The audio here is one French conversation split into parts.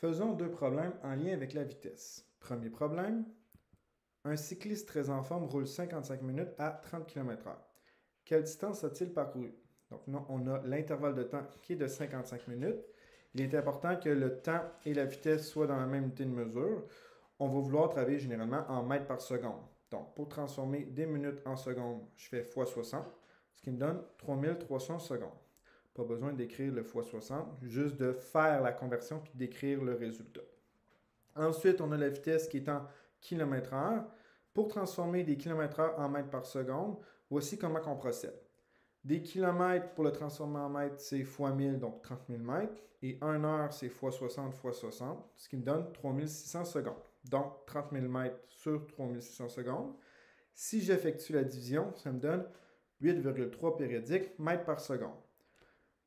Faisons deux problèmes en lien avec la vitesse. Premier problème, un cycliste très en forme roule 55 minutes à 30 km/h. Quelle distance a-t-il parcouru? Donc, non, on a l'intervalle de temps qui est de 55 minutes. Il est important que le temps et la vitesse soient dans la même unité de mesure. On va vouloir travailler généralement en mètres par seconde. Donc, pour transformer des minutes en secondes, je fais x 60, ce qui me donne 3300 secondes. Pas besoin d'écrire le x 60, juste de faire la conversion puis d'écrire le résultat. Ensuite, on a la vitesse qui est en km/h. Pour transformer des km/h en mètres par seconde, voici comment on procède. Des kilomètres, pour le transformer en mètres, c'est x 1000, donc 30 000 mètres. Et 1 heure, c'est x 60 x 60, ce qui me donne 3600 secondes. Donc, 30 000 mètres sur 3600 secondes. Si j'effectue la division, ça me donne 8,3 périodiques mètres par seconde.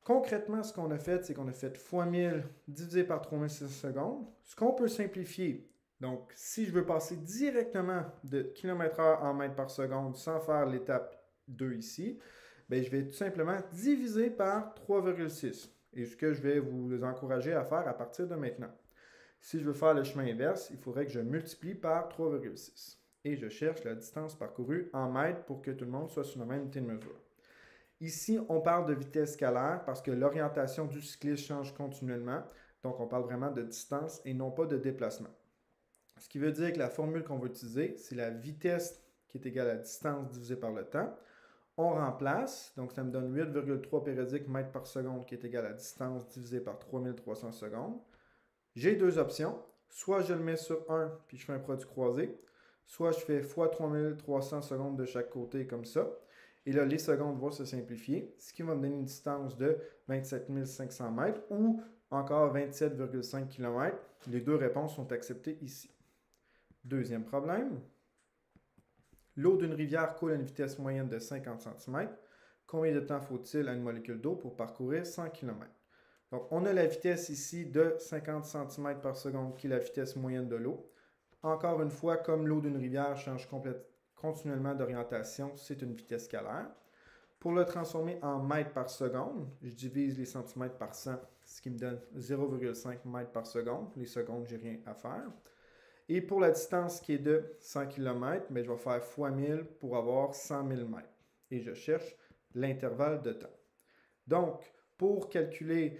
Concrètement, ce qu'on a fait, c'est qu'on a fait x 1000 divisé par 3600 secondes. Ce qu'on peut simplifier, donc si je veux passer directement de km/h en mètres par seconde sans faire l'étape 2 ici, bien, je vais tout simplement diviser par 3,6. Et ce que je vais vous encourager à faire à partir de maintenant. Si je veux faire le chemin inverse, il faudrait que je multiplie par 3,6. Et je cherche la distance parcourue en mètres pour que tout le monde soit sur la même unité de mesure. Ici, on parle de vitesse scalaire parce que l'orientation du cycliste change continuellement. Donc, on parle vraiment de distance et non pas de déplacement. Ce qui veut dire que la formule qu'on va utiliser, c'est la vitesse qui est égale à la distance divisée par le temps. On remplace, donc ça me donne 8,3 périodiques mètres par seconde qui est égal à la distance divisée par 3300 secondes. J'ai deux options. Soit je le mets sur 1 puis je fais un produit croisé, soit je fais x 3300 secondes de chaque côté comme ça. Et là, les secondes vont se simplifier, ce qui va me donner une distance de 27 500 mètres ou encore 27,5 km. Les deux réponses sont acceptées ici. Deuxième problème. L'eau d'une rivière coule à une vitesse moyenne de 50 cm. Combien de temps faut-il à une molécule d'eau pour parcourir 100 km? Donc, on a la vitesse ici de 50 cm par seconde qui est la vitesse moyenne de l'eau. Encore une fois, comme l'eau d'une rivière change continuellement d'orientation, c'est une vitesse scalaire. Pour le transformer en mètres par seconde, je divise les centimètres par 100, ce qui me donne 0,5 mètres par seconde. Les secondes, j'ai rien à faire. Et pour la distance qui est de 100 km, je vais faire x 1000 pour avoir 100 000 mètres. Et je cherche l'intervalle de temps. Donc, pour calculer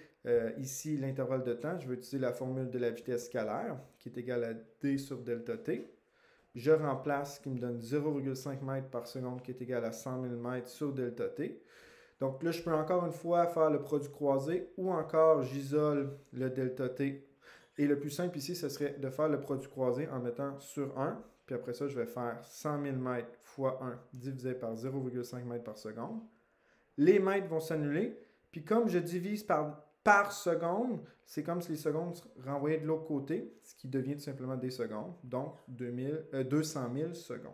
ici l'intervalle de temps, je vais utiliser la formule de la vitesse scalaire, qui est égale à d sur delta t. Je remplace, ce qui me donne 0,5 mètres par seconde, qui est égal à 100 000 mètres sur delta t. Donc là, je peux encore une fois faire le produit croisé ou encore j'isole le delta t. Et le plus simple ici, ce serait de faire le produit croisé en mettant sur 1. Puis après ça, je vais faire 100 000 mètres fois 1 divisé par 0,5 mètres par seconde. Les mètres vont s'annuler. Puis comme je divise par seconde, c'est comme si les secondes renvoyaient de l'autre côté, ce qui devient tout simplement des secondes. Donc 200 000 secondes.